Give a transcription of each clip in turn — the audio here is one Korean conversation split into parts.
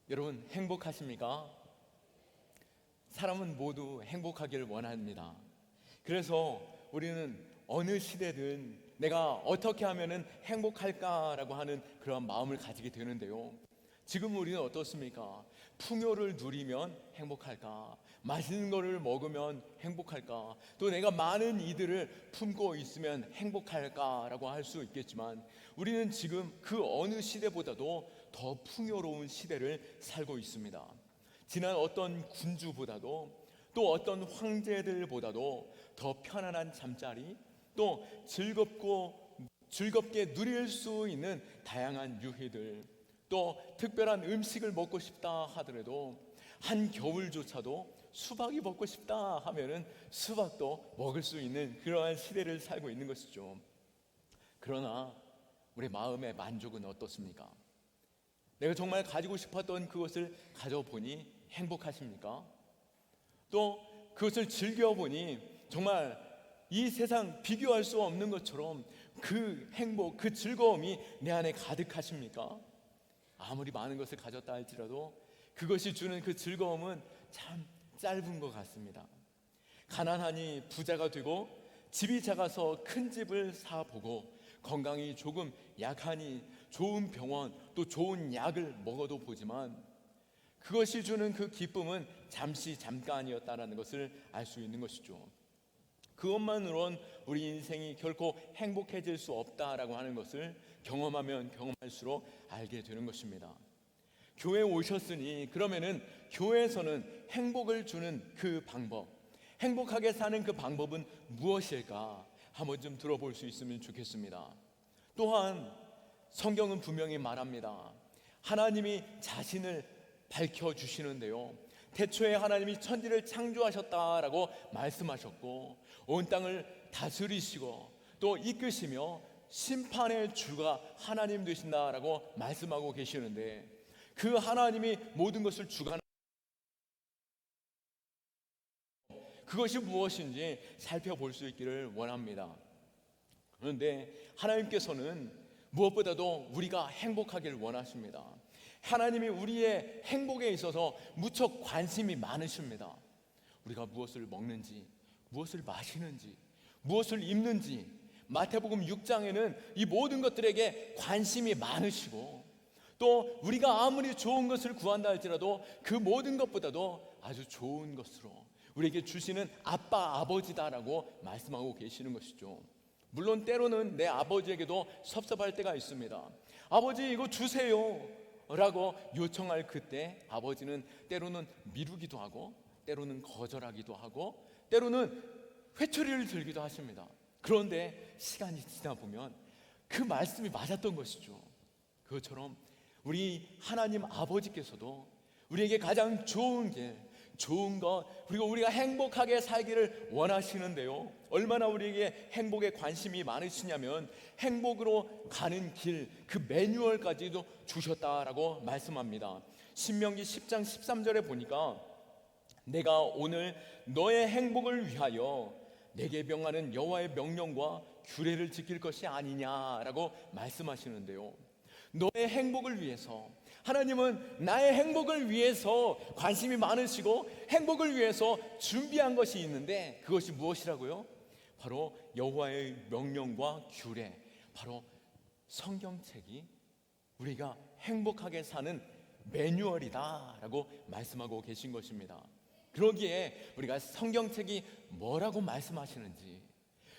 여러분 행복하십니까? 사람은 모두 행복하기를 원합니다. 그래서 우리는 어느 시대든 내가 어떻게 하면 행복할까라고 하는 그런 마음을 가지게 되는데요, 지금 우리는 어떻습니까? 풍요를 누리면 행복할까? 맛있는 것을 먹으면 행복할까? 또 내가 많은 이들을 품고 있으면 행복할까라고 할 수 있겠지만, 우리는 지금 그 어느 시대보다도 더 풍요로운 시대를 살고 있습니다. 지난 어떤 군주보다도, 또 어떤 황제들보다도 더 편안한 잠자리, 또 즐겁게 누릴 수 있는 다양한 유희들, 또 특별한 음식을 먹고 싶다 하더라도 한겨울조차도 수박이 먹고 싶다 하면은 수박도 먹을 수 있는 그러한 시대를 살고 있는 것이죠. 그러나 우리 마음의 만족은 어떻습니까? 내가 정말 가지고 싶었던 그것을 가져보니 행복하십니까? 또 그것을 즐겨보니 정말 이 세상 비교할 수 없는 것처럼 그 행복, 그 즐거움이 내 안에 가득하십니까? 아무리 많은 것을 가졌다 할지라도 그것이 주는 그 즐거움은 참 짧은 것 같습니다. 가난하니 부자가 되고, 집이 작아서 큰 집을 사보고, 건강이 조금 약하니 좋은 병원, 또 좋은 약을 먹어도 보지만 그것이 주는 그 기쁨은 잠깐이었다는 것을 알 수 있는 것이죠. 그것만으론 우리 인생이 결코 행복해질 수 없다라고 하는 것을 경험하면 경험할수록 알게 되는 것입니다. 교회에 오셨으니 그러면은 교회에서는 행복을 주는 그 방법, 행복하게 사는 그 방법은 무엇일까 한번 좀 들어볼 수 있으면 좋겠습니다. 또한 성경은 분명히 말합니다. 하나님이 자신을 밝혀주시는데요, 태초에 하나님이 천지를 창조하셨다라고 말씀하셨고, 온 땅을 다스리시고 또 이끄시며 심판의 주가 하나님 되신다라고 말씀하고 계시는데, 그 하나님이 모든 것을 주관하는 그것이 무엇인지 살펴볼 수 있기를 원합니다. 그런데 하나님께서는 무엇보다도 우리가 행복하기를 원하십니다. 하나님이 우리의 행복에 있어서 무척 관심이 많으십니다. 우리가 무엇을 먹는지, 무엇을 마시는지, 무엇을 입는지, 마태복음 6장에는 이 모든 것들에게 관심이 많으시고, 또 우리가 아무리 좋은 것을 구한다 할지라도 그 모든 것보다도 아주 좋은 것으로 우리에게 주시는 아빠, 아버지다라고 말씀하고 계시는 것이죠. 물론 때로는 내 아버지에게도 섭섭할 때가 있습니다. 아버지 이거 주세요 라고 요청할 그때 아버지는 때로는 미루기도 하고, 때로는 거절하기도 하고, 때로는 회초리를 들기도 하십니다. 그런데 시간이 지나 보면 그 말씀이 맞았던 것이죠. 그것처럼 우리 하나님 아버지께서도 우리에게 가장 좋은 길, 좋은 것, 그리고 우리가 행복하게 살기를 원하시는데요, 얼마나 우리에게 행복에 관심이 많으시냐면 행복으로 가는 길, 그 매뉴얼까지도 주셨다라고 말씀합니다. 신명기 10장 13절에 보니까 내가 오늘 너의 행복을 위하여 내게 명하는 여호와의 명령과 규례를 지킬 것이 아니냐라고 말씀하시는데요, 너의 행복을 위해서, 하나님은 나의 행복을 위해서 관심이 많으시고 행복을 위해서 준비한 것이 있는데, 그것이 무엇이라고요? 바로 여호와의 명령과 규례, 바로 성경책이 우리가 행복하게 사는 매뉴얼이다 라고 말씀하고 계신 것입니다. 그러기에 우리가 성경책이 뭐라고 말씀하시는지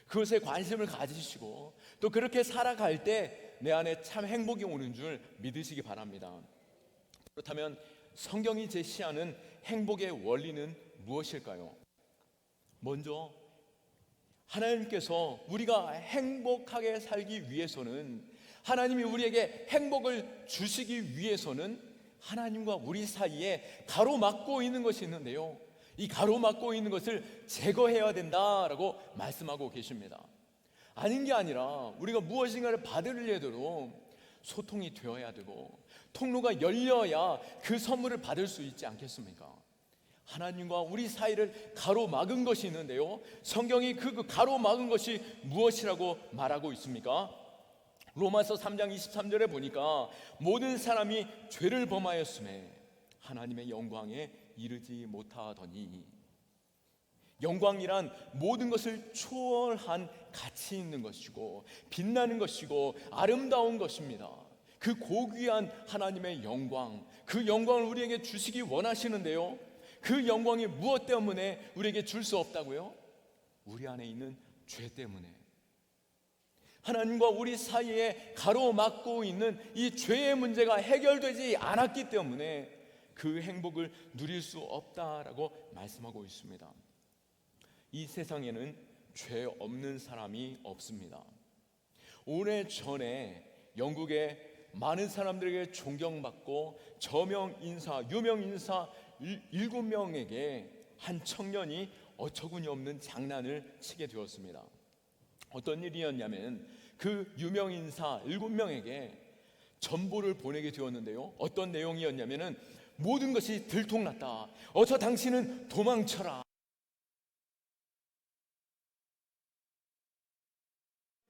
그것에 관심을 가지시고, 또 그렇게 살아갈 때 내 안에 참 행복이 오는 줄 믿으시기 바랍니다. 그렇다면 성경이 제시하는 행복의 원리는 무엇일까요? 먼저 하나님께서 우리가 행복하게 살기 위해서는, 하나님이 우리에게 행복을 주시기 위해서는 하나님과 우리 사이에 가로막고 있는 것이 있는데요, 이 가로막고 있는 것을 제거해야 된다라고 말씀하고 계십니다. 아닌 게 아니라 우리가 무엇인가를 받으려도 소통이 되어야 되고 통로가 열려야 그 선물을 받을 수 있지 않겠습니까? 하나님과 우리 사이를 가로막은 것이 있는데요, 성경이 그 가로막은 것이 무엇이라고 말하고 있습니까? 로마서 3장 23절에 보니까 모든 사람이 죄를 범하였음에 하나님의 영광에 이르지 못하더니. 영광이란 모든 것을 초월한 가치 있는 것이고 빛나는 것이고 아름다운 것입니다. 그 고귀한 하나님의 영광, 그 영광을 우리에게 주시기 원하시는데요, 그 영광이 무엇 때문에 우리에게 줄 수 없다고요? 우리 안에 있는 죄 때문에. 하나님과 우리 사이에 가로막고 있는 이 죄의 문제가 해결되지 않았기 때문에 그 행복을 누릴 수 없다라고 말씀하고 있습니다. 이 세상에는 죄 없는 사람이 없습니다. 오래전에 영국의 많은 사람들에게 존경받고 저명 인사, 유명 인사 7명에게 한 청년이 어처구니 없는 장난을 치게 되었습니다. 어떤 일이었냐면 그 유명 인사 7명에게 전보를 보내게 되었는데요, 어떤 내용이었냐면 모든 것이 들통났다, 어서 당신은 도망쳐라.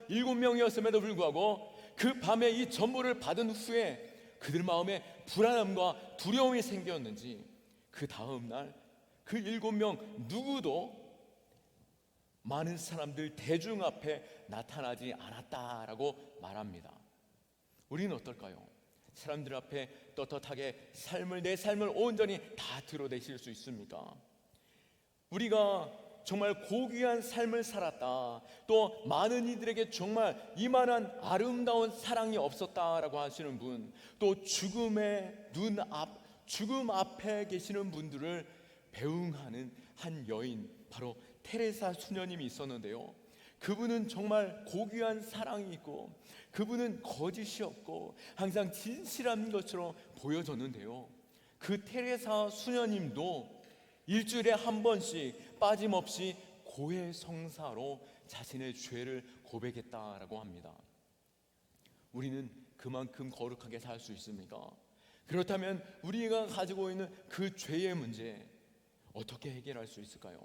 7명이었음에도 불구하고 그 밤에 이 전보를 받은 후에 그들 마음에 불안함과 두려움이 생겼는지 그 다음 날 그 7명 누구도 많은 사람들 대중 앞에 나타나지 않았다라고 말합니다. 우리는 어떨까요? 사람들 앞에 떳떳하게 내 삶을 온전히 다 드러내실 수 있습니까? 우리가 정말 고귀한 삶을 살았다, 또 많은 이들에게 정말 이만한 아름다운 사랑이 없었다라고 하시는 분, 또 죽음 앞에 계시는 분들을 배웅하는 한 여인, 바로 테레사 수녀님이 있었는데요, 그분은 정말 고귀한 사랑이 있고 그분은 거짓이 없고 항상 진실한 것처럼 보여졌는데요, 그 테레사 수녀님도 일주일에 한 번씩 빠짐없이 고해성사로 자신의 죄를 고백했다라고 합니다. 우리는 그만큼 거룩하게 살 수 있습니까? 그렇다면 우리가 가지고 있는 그 죄의 문제 어떻게 해결할 수 있을까요?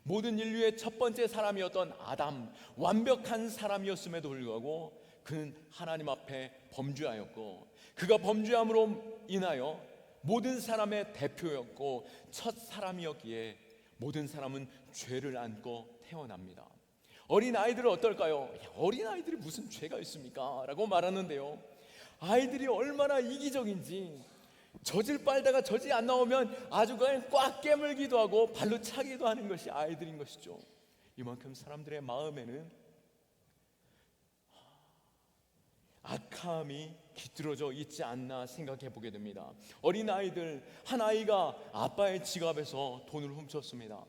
모든 인류의 첫 번째 사람이었던 아담, 완벽한 사람이었음에도 불구하고 그는 하나님 앞에 범죄하였고, 그가 범죄함으로 인하여 모든 사람의 대표였고 첫 사람이었기에 모든 사람은 죄를 안고 태어납니다. 어린아이들은 어떨까요? 어린아이들이 무슨 죄가 있습니까? 라고 말하는데요, 아이들이 얼마나 이기적인지 젖을 빨다가 젖이 안 나오면 아주 그냥 꽉 깨물기도 하고 발로 차기도 하는 것이 아이들인 것이죠. 이만큼 사람들의 마음에는 악함이 깃들어져 있지 않나 생각해 보게 됩니다. 어린아이들, 한 아이가 아빠의 지갑에서 돈을 훔쳤습니다.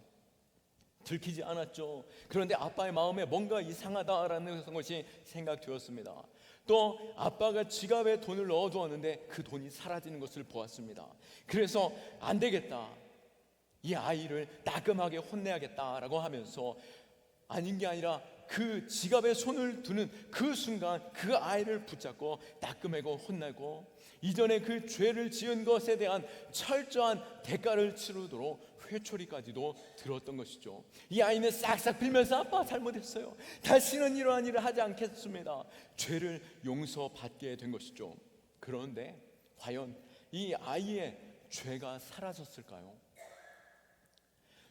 들키지 않았죠. 그런데 아빠의 마음에 뭔가 이상하다라는 것이 생각되었습니다. 또 아빠가 지갑에 돈을 넣어두었는데 그 돈이 사라지는 것을 보았습니다. 그래서 안 되겠다, 이 아이를 따끔하게 혼내야겠다라고 하면서, 아닌 게 아니라 그 지갑에 손을 두는 그 순간 그 아이를 붙잡고 따끔하고 혼내고 이전에 그 죄를 지은 것에 대한 철저한 대가를 치르도록 회초리까지도 들었던 것이죠. 이 아이는 싹싹 빌면서 아빠 잘못했어요, 다시는 이러한 일을 하지 않겠습니다, 죄를 용서받게 된 것이죠. 그런데 과연 이 아이의 죄가 사라졌을까요?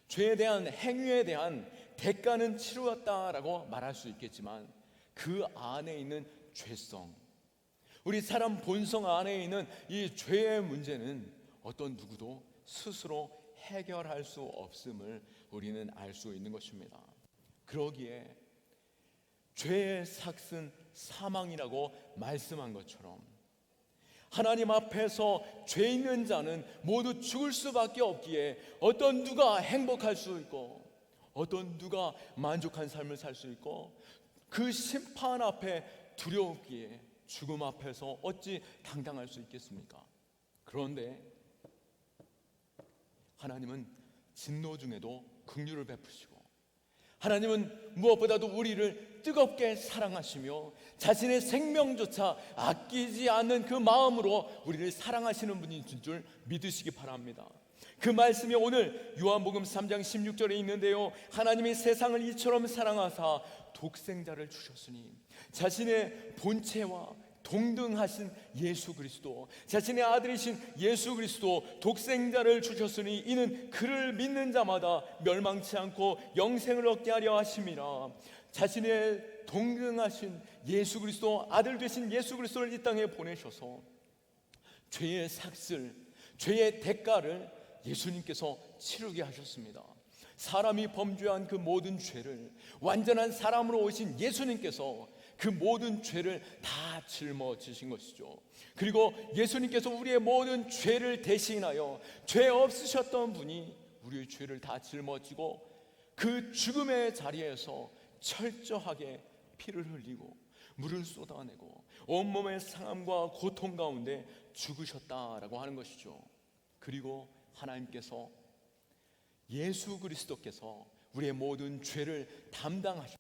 죄에 대한 행위에 대한 대가는 치루었다라고 말할 수 있겠지만 그 안에 있는 죄성, 우리 사람 본성 안에 있는 이 죄의 문제는 어떤 누구도 스스로 해결할 수 없음을 우리는 알 수 있는 것입니다. 그러기에 죄의 삭은 사망이라고 말씀한 것처럼 하나님 앞에서 죄 있는 자는 모두 죽을 수밖에 없기에 어떤 누가 행복할 수 있고 어떤 누가 만족한 삶을 살 수 있고 그 심판 앞에 두려웠기에 죽음 앞에서 어찌 당당할 수 있겠습니까? 그런데 하나님은 진노 중에도 긍휼을 베푸시고, 하나님은 무엇보다도 우리를 뜨겁게 사랑하시며 자신의 생명조차 아끼지 않는 그 마음으로 우리를 사랑하시는 분인 줄 믿으시기 바랍니다. 그 말씀이 오늘 요한복음 3장 16절에 있는데요, 하나님이 세상을 이처럼 사랑하사 독생자를 주셨으니 자신의 본체와 동등하신 예수 그리스도, 자신의 아들이신 예수 그리스도 독생자를 주셨으니 이는 그를 믿는 자마다 멸망치 않고 영생을 얻게 하려 하심이라. 자신의 동등하신 예수 그리스도, 아들 되신 예수 그리스도를 이 땅에 보내셔서 죄의 삭슬, 죄의 대가를 예수님께서 치르게 하셨습니다. 사람이 범죄한 그 모든 죄를 완전한 사람으로 오신 예수님께서 그 모든 죄를 다 짊어지신 것이죠. 그리고 예수님께서 우리의 모든 죄를 대신하여 죄 없으셨던 분이 우리의 죄를 다 짊어지고 그 죽음의 자리에서 철저하게 피를 흘리고 물을 쏟아내고 온몸의 상함과 고통 가운데 죽으셨다라고 하는 것이죠. 그리고 하나님께서, 예수 그리스도께서 우리의 모든 죄를 담당하셨고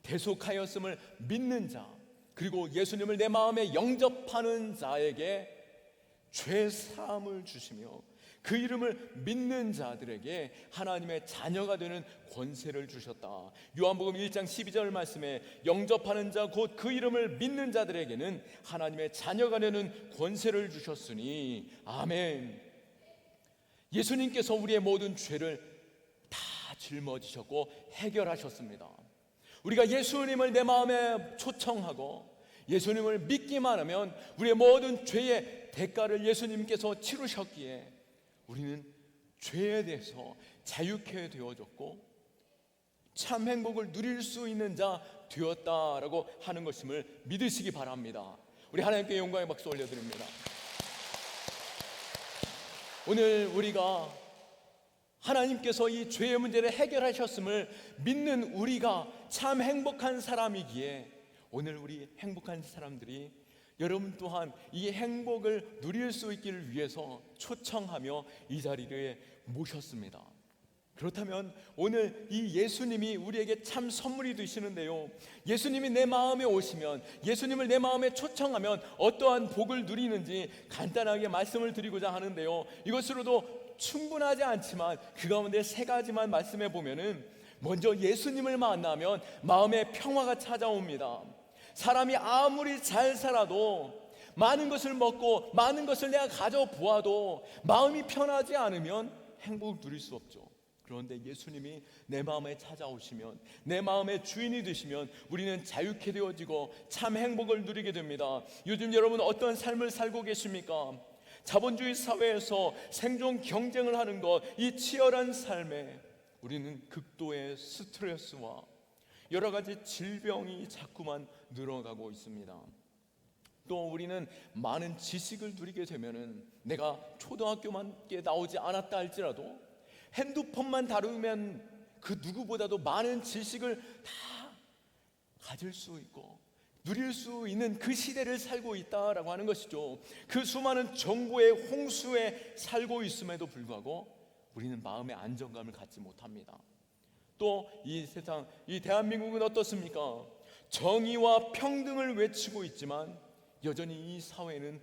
대속하였음을 믿는 자, 그리고 예수님을 내 마음에 영접하는 자에게 죄 사함을 주시며 그 이름을 믿는 자들에게 하나님의 자녀가 되는 권세를 주셨다. 요한복음 1장 12절 말씀에 영접하는 자 곧 그 이름을 믿는 자들에게는 하나님의 자녀가 되는 권세를 주셨으니 아멘. 예수님께서 우리의 모든 죄를 다 짊어지셨고 해결하셨습니다. 우리가 예수님을 내 마음에 초청하고 예수님을 믿기만 하면 우리의 모든 죄의 대가를 예수님께서 치르셨기에 우리는 죄에 대해서 자유케 되어졌고 참 행복을 누릴 수 있는 자 되었다라고 하는 것임을 믿으시기 바랍니다. 우리 하나님께 영광의 박수 올려드립니다. 오늘 우리가 하나님께서 이 죄의 문제를 해결하셨음을 믿는 우리가 참 행복한 사람이기에 오늘 우리 행복한 사람들이 여러분 또한 이 행복을 누릴 수 있기를 위해서 초청하며 이 자리에 모셨습니다. 그렇다면 오늘 이 예수님이 우리에게 참 선물이 되시는데요, 예수님이 내 마음에 오시면, 예수님을 내 마음에 초청하면 어떠한 복을 누리는지 간단하게 말씀을 드리고자 하는데요, 이것으로도 충분하지 않지만 그 가운데 세 가지만 말씀해 보면은, 먼저 예수님을 만나면 마음에 평화가 찾아옵니다. 사람이 아무리 잘 살아도, 많은 것을 먹고 많은 것을 내가 가져보아도 마음이 편하지 않으면 행복을 누릴 수 없죠. 그런데 예수님이 내 마음에 찾아오시면, 내 마음의 주인이 되시면 우리는 자유케 되어지고 참 행복을 누리게 됩니다. 요즘 여러분 어떤 삶을 살고 계십니까? 자본주의 사회에서 생존 경쟁을 하는 것, 이 치열한 삶에 우리는 극도의 스트레스와 여러 가지 질병이 자꾸만 늘어가고 있습니다. 또 우리는 많은 지식을 누리게 되면은, 내가 초등학교만께 나오지 않았다 할지라도 핸드폰만 다루면 그 누구보다도 많은 지식을 다 가질 수 있고 누릴 수 있는 그 시대를 살고 있다라고 하는 것이죠. 그 수많은 정보의 홍수에 살고 있음에도 불구하고 우리는 마음의 안정감을 갖지 못합니다. 또 이 세상, 이 대한민국은 어떻습니까? 정의와 평등을 외치고 있지만 여전히 이 사회는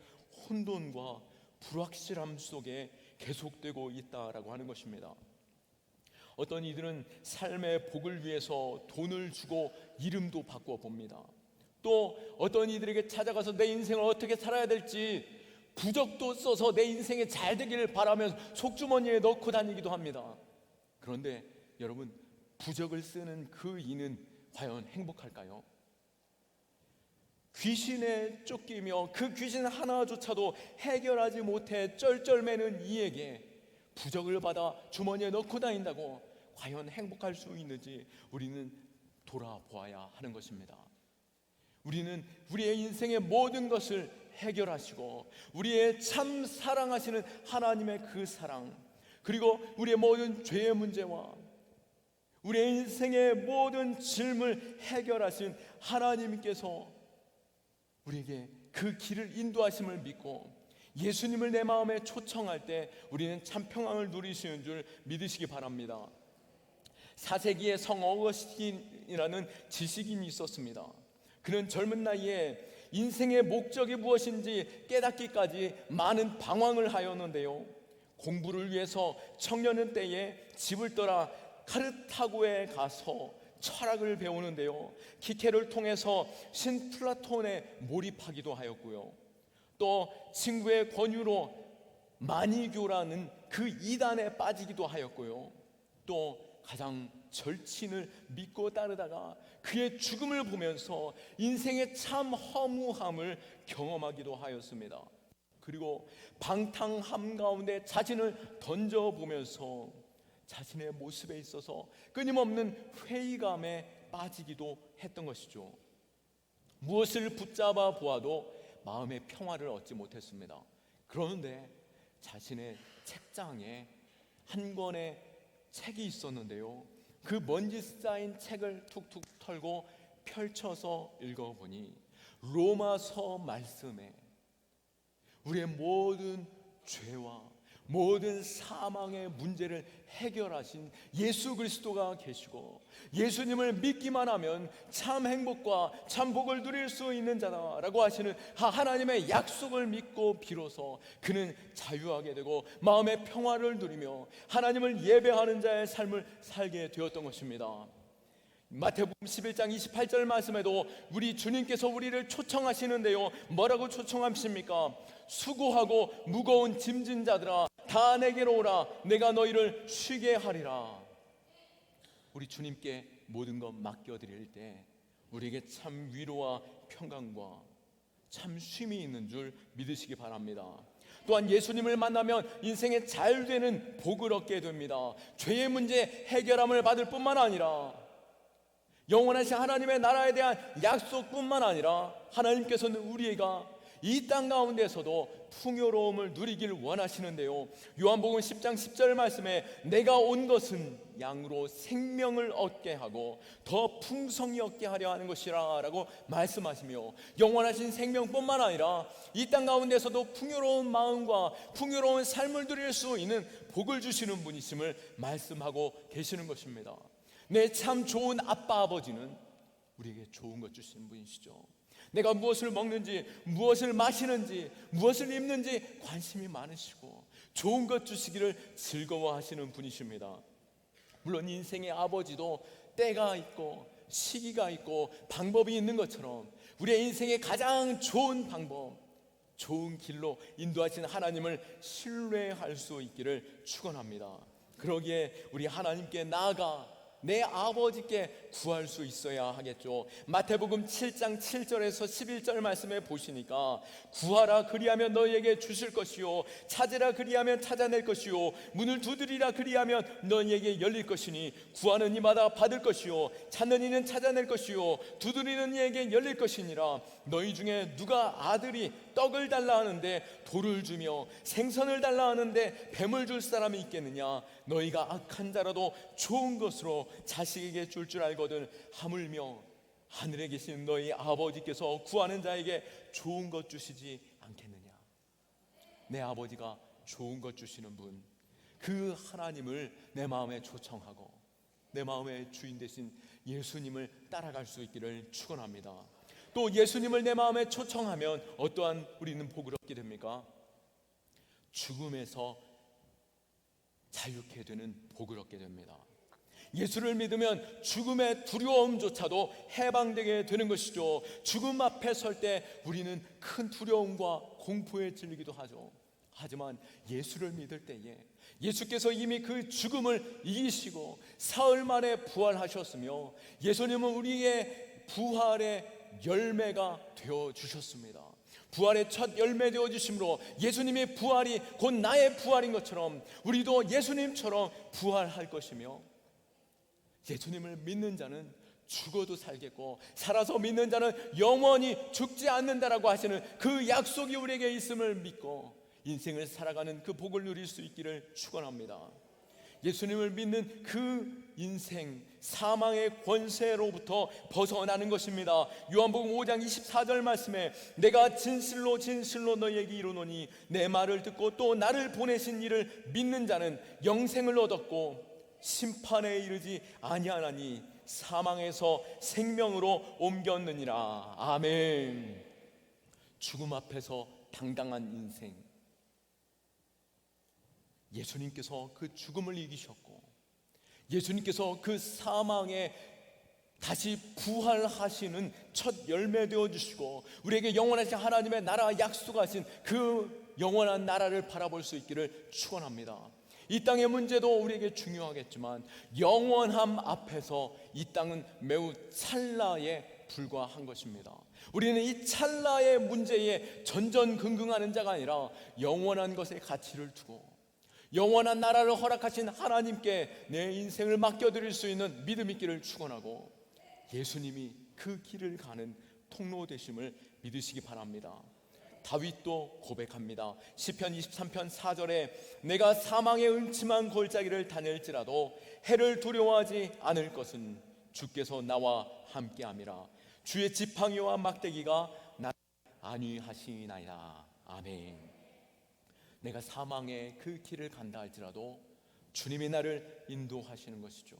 혼돈과 불확실함 속에 계속되고 있다라고 하는 것입니다. 어떤 이들은 삶의 복을 위해서 돈을 주고 이름도 바꿔 봅니다. 또 어떤 이들에게 찾아가서 내 인생을 어떻게 살아야 될지 부적도 써서 내 인생에 잘 되기를 바라면서 속주머니에 넣고 다니기도 합니다. 그런데 여러분, 부적을 쓰는 그 이는 과연 행복할까요? 귀신에 쫓기며 그 귀신 하나조차도 해결하지 못해 쩔쩔매는 이에게 부적을 받아 주머니에 넣고 다닌다고 과연 행복할 수 있는지 우리는 돌아보아야 하는 것입니다. 우리는 우리의 인생의 모든 것을 해결하시고 우리의 참 사랑하시는 하나님의 그 사랑, 그리고 우리의 모든 죄의 문제와 우리의 인생의 모든 짐을 해결하신 하나님께서 우리에게 그 길을 인도하심을 믿고 예수님을 내 마음에 초청할 때 우리는 참 평안을 누리시는 줄 믿으시기 바랍니다. 4세기에 성 어거스틴이라는 지식인이 있었습니다. 그는 젊은 나이에 인생의 목적이 무엇인지 깨닫기까지 많은 방황을 하였는데요, 공부를 위해서 청년의 때에 집을 떠나 카르타고에 가서 철학을 배우는데요, 기케를 통해서 신 플라톤에 몰입하기도 하였고요, 또 친구의 권유로 마니교라는 그 이단에 빠지기도 하였고요, 또 가장 절친을 믿고 따르다가 그의 죽음을 보면서 인생의 참 허무함을 경험하기도 하였습니다. 그리고 방탕함 가운데 자신을 던져보면서 자신의 모습에 있어서 끊임없는 회의감에 빠지기도 했던 것이죠. 무엇을 붙잡아 보아도 마음의 평화를 얻지 못했습니다. 그런데 자신의 책장에 한 권의 책이 있었는데요, 그 먼지 쌓인 책을 툭툭 털고 펼쳐서 읽어보니 로마서 말씀에 우리의 모든 죄와 모든 사망의 문제를 해결하신 예수 그리스도가 계시고, 예수님을 믿기만 하면 참 행복과 참 복을 누릴 수 있는 자다라고 하시는 하나님의 약속을 믿고 비로소 그는 자유하게 되고 마음의 평화를 누리며 하나님을 예배하는 자의 삶을 살게 되었던 것입니다. 마태복음 11장 28절 말씀에도 우리 주님께서 우리를 초청하시는데요, 뭐라고 초청하십니까? 수고하고 무거운 짐진 자들아 다 내게로 오라, 내가 너희를 쉬게 하리라. 우리 주님께 모든 것 맡겨드릴 때 우리에게 참 위로와 평강과 참 쉼이 있는 줄 믿으시기 바랍니다. 또한 예수님을 만나면 인생에 잘 되는 복을 얻게 됩니다. 죄의 문제 해결함을 받을 뿐만 아니라 영원하신 하나님의 나라에 대한 약속뿐만 아니라 하나님께서는 우리가 이 땅 가운데서도 풍요로움을 누리길 원하시는데요, 요한복음 10장 10절 말씀에 내가 온 것은 양으로 생명을 얻게 하고 더 풍성히 얻게 하려 하는 것이라 라고 말씀하시며, 영원하신 생명뿐만 아니라 이 땅 가운데서도 풍요로운 마음과 풍요로운 삶을 누릴 수 있는 복을 주시는 분이심을 말씀하고 계시는 것입니다. 내 참 좋은 아빠 아버지는 우리에게 좋은 것 주시는 분이시죠. 내가 무엇을 먹는지, 무엇을 마시는지, 무엇을 입는지 관심이 많으시고 좋은 것 주시기를 즐거워하시는 분이십니다. 물론 인생의 아버지도 때가 있고 시기가 있고 방법이 있는 것처럼 우리의 인생의 가장 좋은 방법, 좋은 길로 인도하신 하나님을 신뢰할 수 있기를 축원합니다. 그러기에 우리 하나님께 나아가 내 아버지께 구할 수 있어야 하겠죠. 마태복음 7장 7절에서 11절 말씀에 보시니까 구하라 그리하면 너희에게 주실 것이요, 찾으라 그리하면 찾아낼 것이요, 문을 두드리라 그리하면 너희에게 열릴 것이니 구하는 이마다 받을 것이요, 찾는 이는 찾아낼 것이요, 두드리는 이에게 열릴 것이니라. 너희 중에 누가 아들이 떡을 달라 하는데 돌을 주며 생선을 달라 하는데 뱀을 줄 사람이 있겠느냐? 너희가 악한 자라도 좋은 것으로 자식에게 줄 줄 알거든 하물며 하늘에 계신 너희 아버지께서 구하는 자에게 좋은 것 주시지 않겠느냐? 내 아버지가 좋은 것 주시는 분, 그 하나님을 내 마음에 초청하고 내 마음의 주인 되신 예수님을 따라갈 수 있기를 축원합니다. 또 예수님을 내 마음에 초청하면 어떠한 우리는 복을 얻게 됩니까? 죽음에서 자유케 되는 복을 얻게 됩니다. 예수를 믿으면 죽음의 두려움조차도 해방되게 되는 것이죠. 죽음 앞에 설 때 우리는 큰 두려움과 공포에 질리기도 하죠. 하지만 예수를 믿을 때에 예수께서 이미 그 죽음을 이기시고 사흘 만에 부활하셨으며 예수님은 우리의 부활의 열매가 되어 주셨습니다. 부활의 첫 열매 되어 주심으로 예수님의 부활이 곧 나의 부활인 것처럼 우리도 예수님처럼 부활할 것이며, 예수님을 믿는 자는 죽어도 살겠고 살아서 믿는 자는 영원히 죽지 않는다라고 하시는 그 약속이 우리에게 있음을 믿고 인생을 살아가는 그 복을 누릴 수 있기를 축원합니다. 예수님을 믿는 그 인생, 사망의 권세로부터 벗어나는 것입니다. 요한복음 5장 24절 말씀에 내가 진실로 진실로 너희에게 이르노니 내 말을 듣고 또 나를 보내신 이를 믿는 자는 영생을 얻었고 심판에 이르지 아니하나니 사망에서 생명으로 옮겼느니라. 아멘. 죽음 앞에서 당당한 인생, 예수님께서 그 죽음을 이기셨고 예수님께서 그 사망의 다시 부활하시는 첫 열매 되어 주시고 우리에게 영원하신 하나님의 나라 약속하신 그 영원한 나라를 바라볼 수 있기를 축원합니다. 이 땅의 문제도 우리에게 중요하겠지만 영원함 앞에서 이 땅은 매우 찰나에 불과한 것입니다. 우리는 이 찰나의 문제에 전전긍긍하는 자가 아니라 영원한 것에 가치를 두고 영원한 나라를 허락하신 하나님께 내 인생을 맡겨드릴 수 있는 믿음 있기를 축원하고 예수님이 그 길을 가는 통로 되심을 믿으시기 바랍니다. 다윗도 고백합니다. 시편 23편 4절에 내가 사망의 음침한 골짜기를 다닐지라도 해를 두려워하지 않을 것은 주께서 나와 함께함이라. 주의 지팡이와 막대기가 나를 안위하시나이다. 아멘. 내가 사망의 그 길을 간다 할지라도 주님이 나를 인도하시는 것이죠.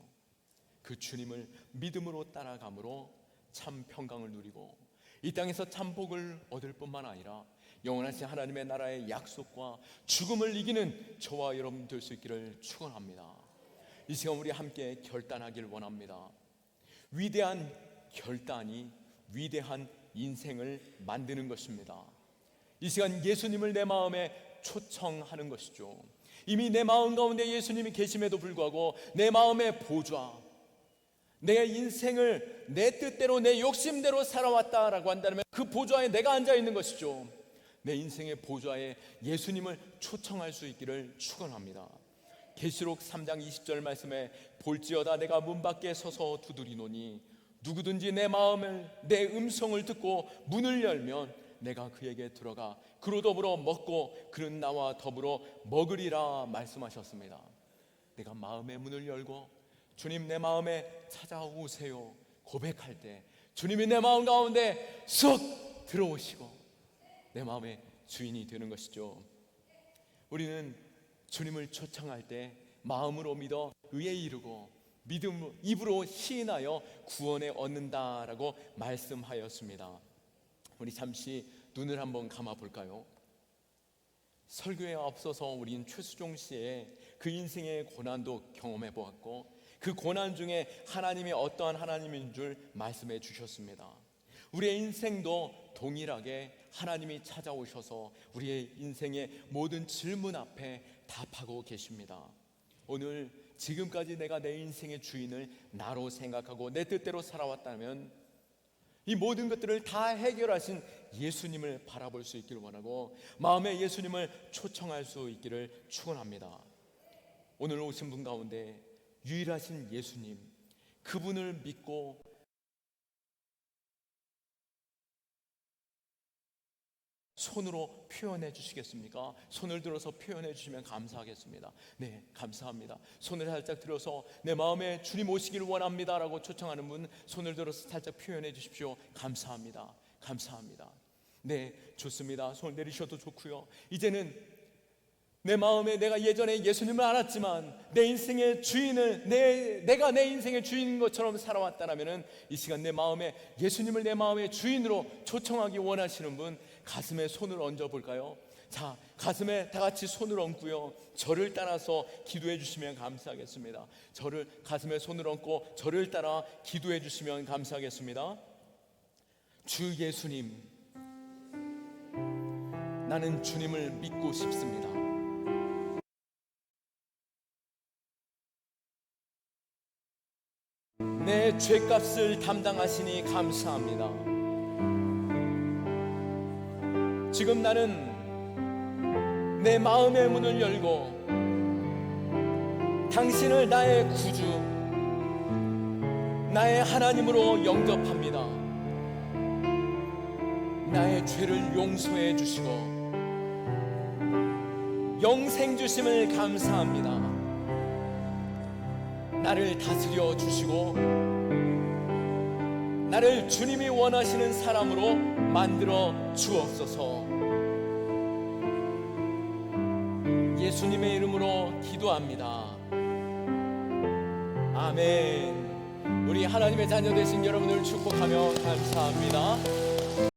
그 주님을 믿음으로 따라감으로 참 평강을 누리고 이 땅에서 참 복을 얻을 뿐만 아니라 영원하신 하나님의 나라의 약속과 죽음을 이기는 저와 여러분 될 수 있기를 축원합니다. 이 시간 우리 함께 결단하길 원합니다. 위대한 결단이 위대한 인생을 만드는 것입니다. 이 시간 예수님을 내 마음에 초청하는 것이죠. 이미 내 마음 가운데 예수님이 계심에도 불구하고 내 마음의 보좌, 내 인생을 내 뜻대로 내 욕심대로 살아왔다라고 한다면 그 보좌에 내가 앉아있는 것이죠. 내 인생의 보좌에 예수님을 초청할 수 있기를 축원합니다. 계시록 3장 20절 말씀에 볼지어다 내가 문 밖에 서서 두드리노니 누구든지 내 마음을 내 음성을 듣고 문을 열면 내가 그에게 들어가 그로 더불어 먹고 그는 나와 더불어 먹으리라 말씀하셨습니다. 내가 마음의 문을 열고 주님 내 마음에 찾아오세요 고백할 때 주님이 내 마음 가운데 쏙 들어오시고 내 마음의 주인이 되는 것이죠. 우리는 주님을 초청할 때 마음으로 믿어 의에 이르고 믿음 입으로 시인하여 구원에 얻는다라고 말씀하였습니다. 우리 잠시 눈을 한번 감아 볼까요? 설교에 앞서서 우린 최수종 씨의 그 인생의 고난도 경험해 보았고 그 고난 중에 하나님이 어떠한 하나님인 줄 말씀해 주셨습니다. 우리의 인생도 동일하게 하나님이 찾아오셔서 우리의 인생의 모든 질문 앞에 답하고 계십니다. 오늘 지금까지 내가 내 인생의 주인을 나로 생각하고 내 뜻대로 살아왔다면 이 모든 것들을 다 해결하신 예수님을 바라볼 수 있기를 원하고 마음에 예수님을 초청할 수 있기를 축원합니다. 오늘 오신 분 가운데 유일하신 예수님, 그분을 믿고 손으로 표현해 주시겠습니까? 손을 들어서 표현해 주시면 감사하겠습니다. 네, 감사합니다. 손을 살짝 들어서 내 마음에 주님 오시기를 원합니다 라고 초청하는 분 손을 들어서 살짝 표현해 주십시오. 감사합니다. 감사합니다. 네, 좋습니다. 손 내리셔도 좋고요. 이제는 내 마음에 내가 예전에 예수님을 알았지만 내 인생의 주인을 내가 내 인생의 주인인 것처럼 살아왔다라면은 이 시간 내 마음에 예수님을 내 마음의 주인으로 초청하기 원하시는 분 가슴에 손을 얹어 볼까요? 자, 가슴에 다 같이 손을 얹고요. 저를 따라서 기도해 주시면 감사하겠습니다. 저를 가슴에 손을 얹고 저를 따라 기도해 주시면 감사하겠습니다. 주 예수님, 나는 주님을 믿고 싶습니다. 내 죄값을 담당하시니 감사합니다. 지금 나는 내 마음의 문을 열고 당신을 나의 구주, 나의 하나님으로 영접합니다. 나의 죄를 용서해 주시고 영생 주심을 감사합니다. 나를 다스려 주시고 나를 주님이 원하시는 사람으로 만들어 주옵소서. 예수님의 이름으로 기도합니다. 아멘. 우리 하나님의 자녀 되신 여러분을 축복하며 감사합니다.